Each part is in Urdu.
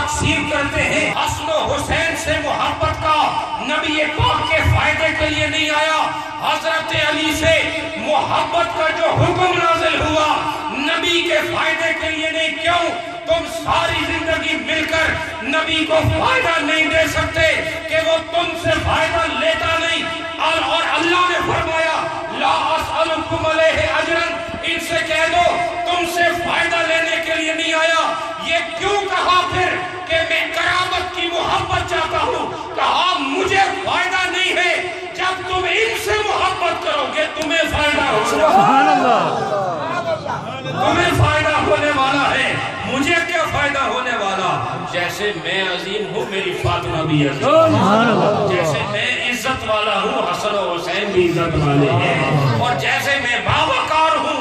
تقسیم کرتے ہیں۔ حسن و حسین سے محبت کا نبی پاک کے فائدے کے لیے نہیں آیا، حضرت علی سے محبت کا جو حکم نازل ہوا نبی کے فائدے کے لیے نہیں۔ کیوں؟ تم ساری زندگی مل کر نبی کو فائدہ نہیں دے سکتے کہ وہ تم سے فائدہ لیتا نہیں، اور اللہ نے فرمایا لا اسألکم علیہ اجرا، ان سے کہہ دو تم سے فائدہ لینے کے لیے نہیں آیا۔ یہ کیوں کہا پھر کہ میں کرامت کی محبت چاہتا ہوں؟ کہا مجھے فائدہ نہیں ہے، جب تم ان سے محبت کرو گے تمہیں فائدہ ہوگا، تمہیں فائدہ ہونے والا ہے، مجھے کیا فائدہ ہونے والا؟ جیسے میں عظیم ہوں میری فاطمہ بھی عظیم، جیسے میں عزت والا ہوں حسن و حسین بھی عزت والے ہیں، اور جیسے میں باوقار ہوں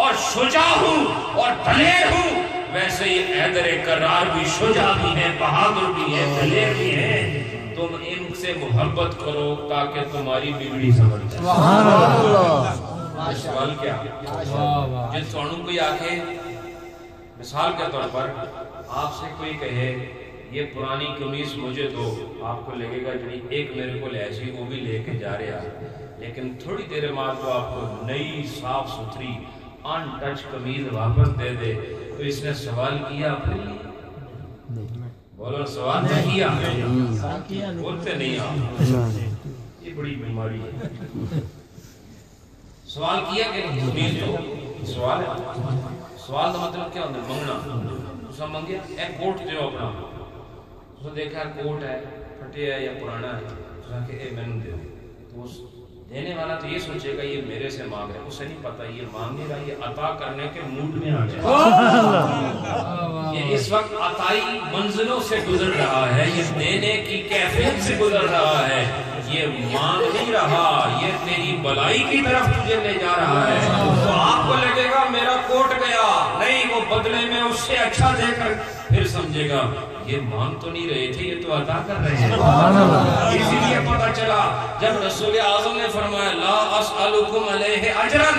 اور شجاع ہوں اور دلیر ہوں، ویسے ہی حیدر کرار بھی شجاع بھی ہے، بہادر بھی ہے، دلیر بھی ہے۔ تم ان سے محبت کرو تاکہ تمہاری بگڑی سمجھ جائے۔ سبحان اللہ۔ سوال کیا؟ جن سوانوں کوئی آکے مثال کے طور پر آپ سے کوئی کہے یہ پرانی قمیص مجھے دو، آپ کو لگے گا جنہی ایک میرے کو لے سی وہ بھی لے کے جا رہے ہیں، لیکن تھوڑی دیر بعد وہ آپ کو نئی صاف ستھری ان ٹچ قمیض واپس دے دے، تو اس نے سوال کیا اپنے لیے؟ بولو سوال نہیں کیا، بولتے نہیں آپ، یہ بڑی بیماری ہے۔ سوال کیا کہ قمیض دو، سوال ہے، سوال کا مطلب کیا ہوتا ہے؟ منگنا۔ اس نے منگیا ایک کوٹ جو اپنا، اس نے دیکھا کوٹ ہے پھٹے ہے یا پرانا ہے، اس نے کہا اے میں نے دے دو، تو اس دینے والا تو یہ سوچے گا یہ میرے سے مانگ رہا ہے، اسے نہیں پتا یہ مانگ نہیں رہا، یہ عطا کرنے کے موڈ میں آ گیا، یہ اس وقت عطائی منزلوں سے گزر رہا ہے، یہ دینے کی کیفیت سے گزر رہا ہے، یہ مانگ نہیں رہا، یہ تیری بلائی کی طرف تجھے لے جا رہا ہے۔ تو آپ کو لگے گا میرا کوٹ گیا، نہیں، وہ بدلے میں اس سے اچھا دے کر پھر سمجھے گا یہ مانگ تو نہیں رہے تھے، یہ تو عطا کر رہے ہیں۔ اسی لیے پتہ چلا جب رسول اعظم نے فرمایا لا اسألکم علیہ اجرا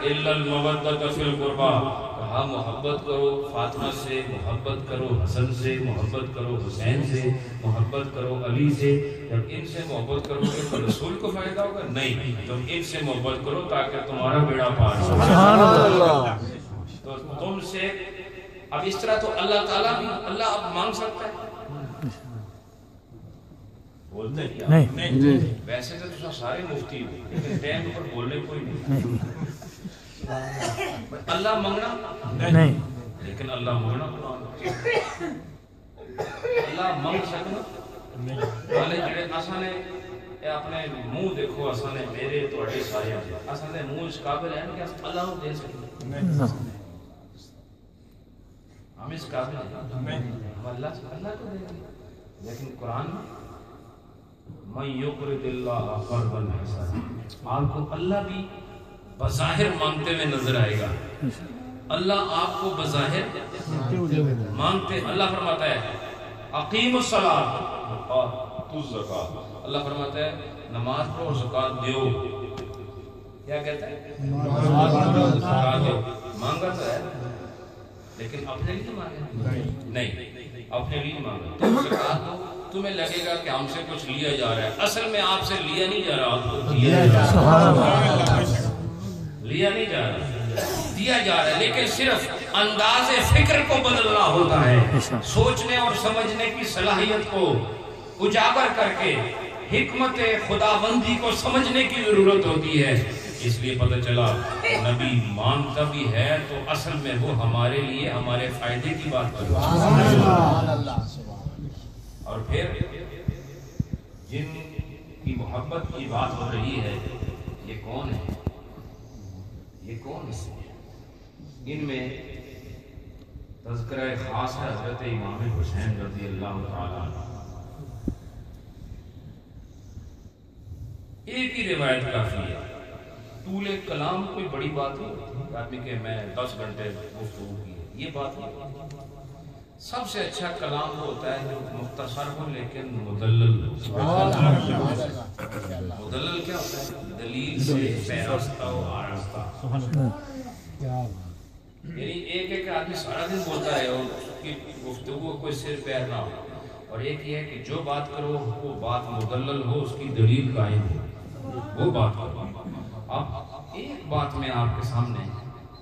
الا المودۃ فی القربى، کہا محبت کرو فاطمہ سے، محبت کرو حسن سے، محبت کرو حسین سے، محبت کرو علی سے۔ جب ان سے محبت کرو گے تو رسول کو فائدہ ہوگا؟ نہیں، تم ان سے محبت کرو تاکہ تمہارا بیڑا پار ہو۔ سبحان اللہ۔ تو تم سے اب اس طرح تو اللہ تعالیٰ بھی، اللہ اب مانگ سکتا ہے؟ بولتے نہیں، ویسے تو سارے مفتی ہو لیکن ٹائم پر بولنے کوئی نہیں۔ اللہ مانگنا نہیں، لیکن اللہ مانگنا اللہ مانگ سکنا والے جڑے اساں نے اپنے منہ دیکھو، اساں نے میرے تواڈے سارے اساں دے منہ اس قابل ہیں کہ اللہ کو دے سکتے، ہم اس قابل ہیں ہم اللہ کو دیں گے، لیکن قرآن من یقرض اللہ قرضا حسنا، آپ کو اللہ بھی بظاہر مانگتے ہوئے نظر آئے گا، اللہ آپ کو بظاہر مانگتے، اللہ فرماتا ہے اقیم الصلاۃ اور تو زکات، اللہ فرماتا ہے نماز پڑھو اور زکات دیو، کیا کہتا ہے؟ زکات دیو، مانگا تو ہے لیکن اپنے لیے مانگا نہیں، اپنے لیے مانگا، تم زکات دو، تمہیں لگے گا کہ ہم سے کچھ لیا جا رہا ہے، اصل میں آپ سے لیا نہیں جا رہا، آپ کو دیا جا رہا ہے، لیا نہیں جا رہا، دیا جا رہا ہے، لیکن صرف انداز فکر کو بدلنا ہوتا ہے، سوچنے اور سمجھنے کی صلاحیت کو اجاگر کر کے حکمت خداوندی کو سمجھنے کی ضرورت ہوتی ہے۔ اس لیے پتہ چلا نبی مانگتا بھی ہے تو اصل میں وہ ہمارے لیے ہمارے فائدے کی بات کرتا ہے، اور پھر جن کی محبت کی بات ہو رہی ہے یہ کون ہے؟ یہ کون ہے؟ ان میں تذکرہ خاص ہے حضرت امام حسین رضی اللہ تعالیٰ عنہ۔ ایک ہی روایت کافی ہے، طول کلام کوئی بڑی بات نہیں، آدمی کہ میں 10 گھنٹے گفتگو کی ہے، یہ بات نہیں۔ سب سے اچھا کلام وہ ہوتا ہے جو مختصر ہو لیکن مدلل۔ مدلل کیا ہوتا ہے؟ دلیل سے پیراستہ و آراستہ، یعنی ایک آدمی سارا دن بولتا ہے اور کی گفتگو کوئی سر پیر نہ ہو، اور ایک یہ ہے کہ جو بات کرو وہ بات مدلل ہو، اس کی دلیل قائم ہو، وہ بات کرو۔ اب ایک بات میں آپ کے سامنے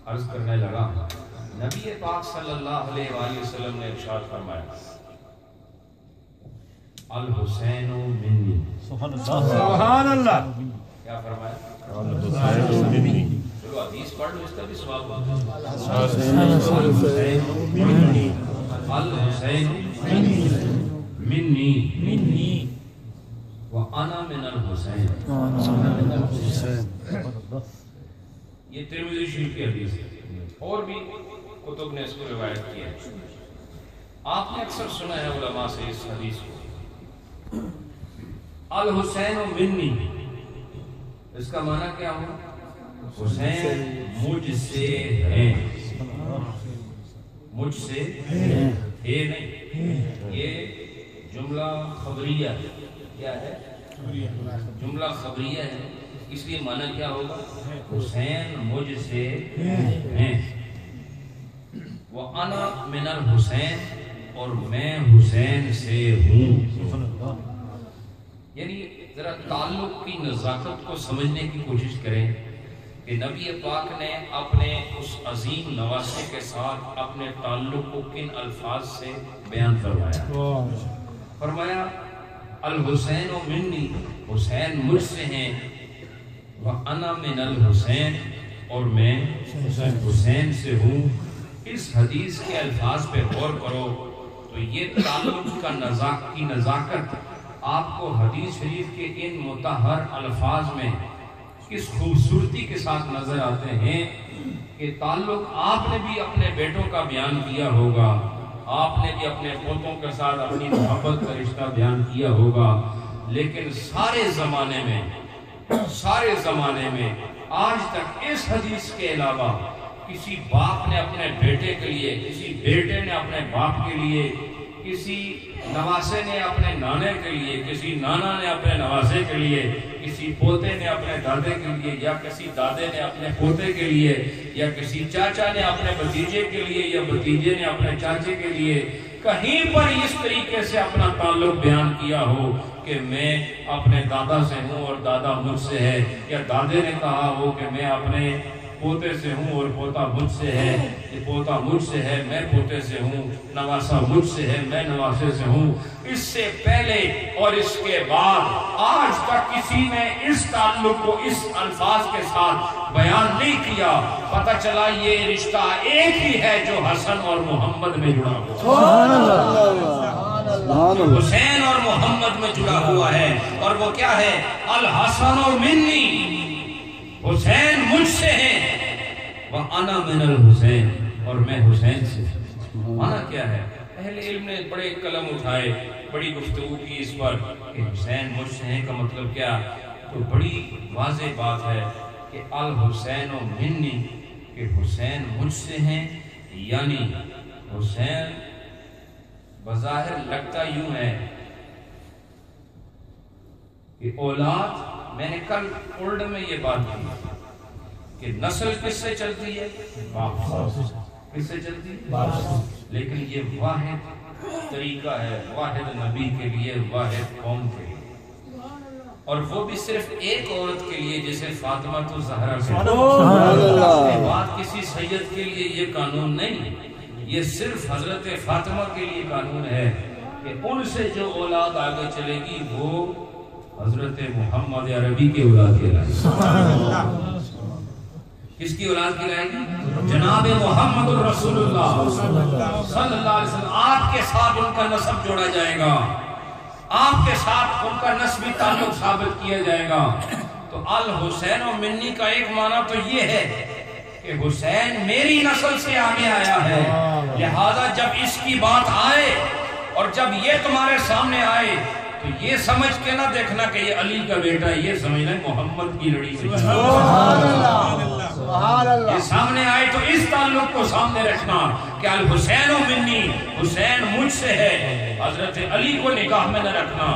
عرض کرنے لگا، نبی پاک صلی اللہ علیہ وآلہ وسلم نے ارشاد فرمایا الحسین منی، سبحان اللہ، کیا فرمایا؟ الحسین منی، چلو حدیث پڑھ لو، اس کا بھی ثواب ہوگا۔ الحسین منی، الحسین منی وانا من الحسین۔ یہ ترمذی شریف کی حدیث ہے، اور بھی کتب نے اس کو روایت کیا ہے۔ آپ نے اکثر سنا ہے علماء سے اس حدیث کو، الحسین منی، اس کا معنی کیا ہوا؟ حسین مجھ سے ہے، مجھ سے ہے نہیں، یہ جملہ خبریہ ہے۔ کیا ہے؟ جملہ خبریہ ہے، اس لیے معنی کیا ہوگا؟ حسین مجھ سے ہیں، وَأَنَا مِنَ الْحُسَيْن، اور میں حسین سے ہوں۔ یعنی ذرا تعلق کی نزاکت کو سمجھنے کی کوشش کریں کہ نبی پاک نے اپنے اس عظیم نواسے کے ساتھ اپنے تعلق کو کن الفاظ سے بیان فرمایا۔ فرمایا الحسین منی، حسین مجھ سے ہیں، وَأَنَا مِنَ الْحُسَيْن، اور میں حسین سے ہوں۔ اس حدیث کے الفاظ پہ غور کرو تو یہ تعلق کی نزاکت آپ کو حدیث شریف کے ان مطہر الفاظ میں کس خوبصورتی کے ساتھ نظر آتے ہیں کہ تعلق آپ نے بھی اپنے بیٹوں کا بیان کیا ہوگا، آپ نے بھی اپنے پوتوں کے ساتھ اپنی محبت کا رشتہ بیان کیا ہوگا، لیکن سارے زمانے میں آج تک اس حدیث کے علاوہ کسی باپ نے اپنے بیٹے کے لیے، کسی بیٹے نے اپنے باپ کے لیے، کسی نواسے نے اپنے نانے کے لیے، کسی نانا نے اپنے نواسے کے لیے، کسی پوتے نے اپنے دادے کے لیے، یا کسی دادے نے اپنے پوتے کے لیے، یا کسی چاچا نے اپنے بھتیجے کے لیے، یا بھتیجے نے اپنے چاچے کے لیے کہیں پر اس طریقے سے اپنا تعلق بیان کیا ہو کہ میں اپنے دادا سے ہوں اور دادا مجھ سے ہے، یا دادے نے کہا ہو کہ میں اپنے پوتے سے ہوں اور پوتا مجھ سے ہے، کہ پوتا مجھ سے ہے میں پوتے سے ہوں، نواسا مجھ سے ہے میں نواسے سے ہوں۔ اس سے پہلے اور اس کے بعد آج تک کسی نے اس تعلق کو اس الفاظ کے ساتھ بیان نہیں کیا۔ پتہ چلا یہ رشتہ ایک ہی ہے جو حسن اور محمد میں جڑا ہوا ہے، حسین اور محمد میں جڑا ہوا ہے، اور وہ کیا ہے؟ الحسن منی، حسین مجھ سے ہیں، وَأَنَا مِنَ الْحُسَيْن، اور میں حسین سے۔ معنی کیا ہے؟ اہل علم نے بڑے قلم اٹھائے، بڑی گفتگو کی اس پر کہ حسین مجھ سے ہیں کا مطلب کیا؟ تو بڑی واضح بات ہے کہ الحسین منی، کہ حسین مجھ سے ہیں، یعنی حسین بظاہر لگتا یوں ہے کہ اولاد، میں نے کل اردو میں یہ بات کی کہ نسل کس سے چلتی ہے؟ باپ سے۔ کس سے چلتی ہے؟ باپ سے۔ لیکن یہ واحد طریقہ ہے، واحد نبی کے لیے، واحد قوم کے لیے، اور وہ بھی صرف ایک عورت کے لیے، جیسے فاطمہ تو زہرا کے بعد کسی سید کے لیے یہ قانون نہیں، یہ صرف حضرت فاطمہ کے لیے قانون ہے کہ ان سے جو اولاد آگے چلے گی وہ حضرت محمد عربی کے اولاد کہلائے گی۔ کس کی اولاد کہلائے گی؟ جناب محمد رسول اللہ صلی اللہ علیہ وسلم۔ آپ کے ساتھ ان کا نسب جوڑا جائے گا، آپ کے ساتھ ان کا نسبی تعلق ثابت کیا جائے گا۔ تو الحسین و منی کا ایک معنی تو یہ ہے کہ حسین میری نسل سے آگے آیا ہے، لہذا جب اس کی بات آئے اور جب یہ تمہارے سامنے آئے تو یہ سمجھ کے نہ دیکھنا کہ یہ علی کا بیٹا ہے، یہ سمجھنا محمد کی لڑی سے یہ سامنے آئے تو اس تعلق کو سامنے رکھنا کہ الحسین و منی، حسین مجھ سے ہے، حضرت علی کو نگاہ میں نہ رکھنا،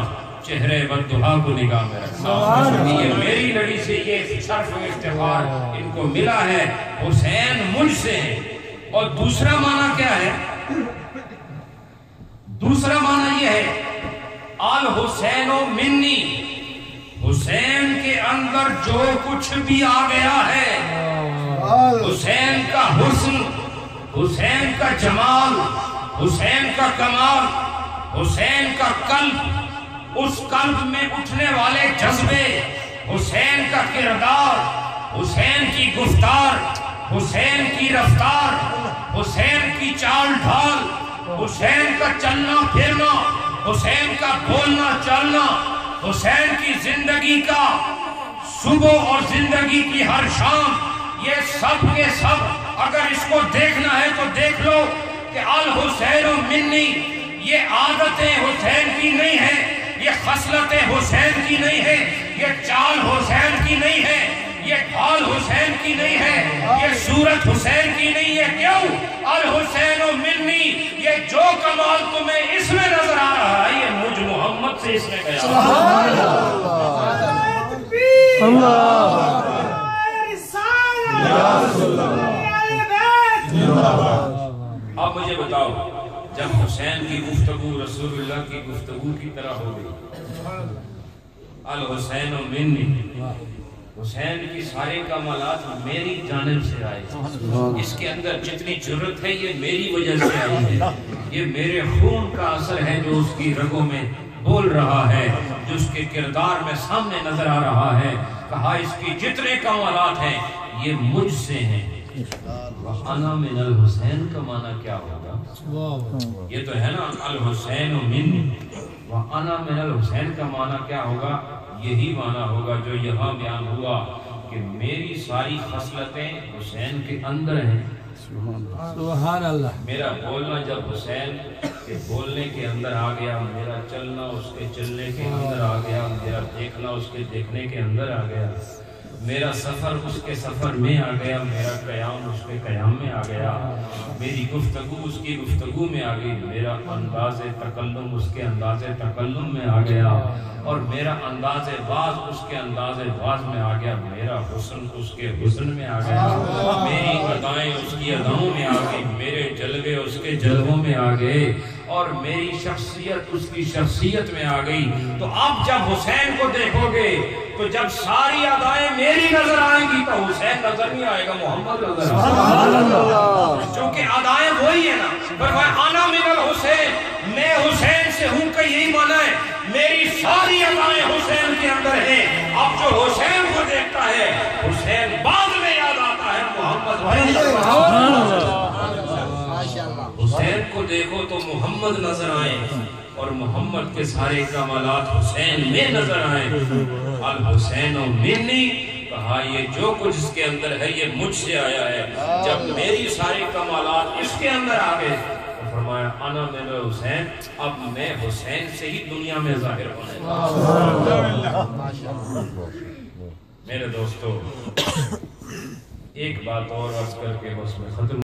چہرے والدہا کو نگاہ میں رکھنا، یہ میری لڑی سے یہ شرف و افتخار ان کو ملا ہے، حسین مجھ سے ہے۔ اور دوسرا معنی کیا ہے؟ دوسرا معنی یہ ہے الحسین منی، حسین کے اندر جو کچھ بھی آ گیا ہے، حسین کا حسن، حسین کا جمال، حسین کا کمال، حسین کا قلب، اس قلب میں اٹھنے والے جذبے، حسین کا کردار، حسین کی گفتار، حسین کی رفتار، حسین کی چال ڈھال، حسین کا چلنا پھرنا، حسین کا بولنا چلنا، حسین کی زندگی کا صبح اور زندگی کی ہر شام، یہ سب کے سب اگر اس کو دیکھنا ہے تو دیکھ لو کہ الحسین منی، یہ عادتیں حسین کی نہیں ہیں، یہ خصلتیں حسین کی نہیں ہیں، یہ چال حسین کی نہیں ہے، یہ ڈھال حسین کی نہیں ہے، یہ صورت حسین کی نہیں ہے۔ کیوں؟ الحسین منی، یہ جو کمال تمہیں اس میں نظر آ رہا ہے یہ مجھ محمد سے اس نے کہا۔ اب مجھے بتاؤ، جب حسین کی گفتگو رسول اللہ کی گفتگو کی طرح ہو گئی، الحسین منی، حسین کی سارے کمالات میری جانب سے آئے، اس کے اندر جتنی جرت ہے یہ میری وجہ سے آئی ہے، یہ میرے خون کا اثر ہے جو اس کی رگوں میں بول رہا ہے، جو اس کے کردار میں سامنے نظر آ رہا ہے۔ کہا اس کی جتنے کمالات ہیں یہ مجھ سے ہیں۔ وَأَنَا مِنَ الْحُسَيْن کا معنی کیا ہوگا؟ یہ تو ہے نا الحسین منی، وَأَنَا مِنَ الْحُسَيْن کا معنی کیا ہوگا؟ یہی معنی ہوگا جو یہاں بیان ہوا کہ میری ساری خصلتیں حسین کے اندر ہیں۔ سبحان اللہ۔ میرا بولنا جب حسین کے بولنے کے اندر آ گیا، میرا چلنا اس کے چلنے کے اندر آ گیا، میرا دیکھنا اس کے دیکھنے کے اندر آ گیا، میرا سفر اس کے سفر میں آ گیا، میرا قیام اس کے قیام میں آ گیا، میری گفتگو اس کی گفتگو میں آ گئی، میرا انداز تکلم اس کے انداز تکلم میں آ گیا، اور میرا انداز باز اس کے انداز باز میں آ گیا، میرا حسن اس کے حسن میں آ گیا، میری ادائیں اس کی اداؤں میں آ گئی، میرے جلوے اس کے جلووں میں آ گئے، اور میری شخصیت اس کی شخصیت میں آ گئی۔ تو اب جب حسین کو دیکھو گے تو جب ساری ادائیں میری نظر آئیں گی تو حسین نظر نہیں آئے گا، محمد نظر آئے گا، چونکہ ادائیں وہی ہیں نا۔ انا من الحسین، میں حسین سے ہوں کا یہی معنی ہے، میری ساری ادائیں حسین کے اندر ہیں۔ اب جو حسین کو دیکھتا ہے حسین بعد میں یاد آتا ہے محمد بھائی۔ حسین کو دیکھو تو محمد نظر آئے، اور محمد کے سارے کمالات حسین میں نظر آئے۔ الحسین منی، کہا یہ جو کچھ اس کے اندر ہے یہ مجھ سے آیا ہے۔ جب میری سارے کمالات اس کے اندر آ گئے تو فرمایا انا من الحسین، اب میں حسین سے ہی دنیا میں ظاہر ہونے لگا۔ میرے دوستو، ایک بات اور عرض کر کے بس میں ختم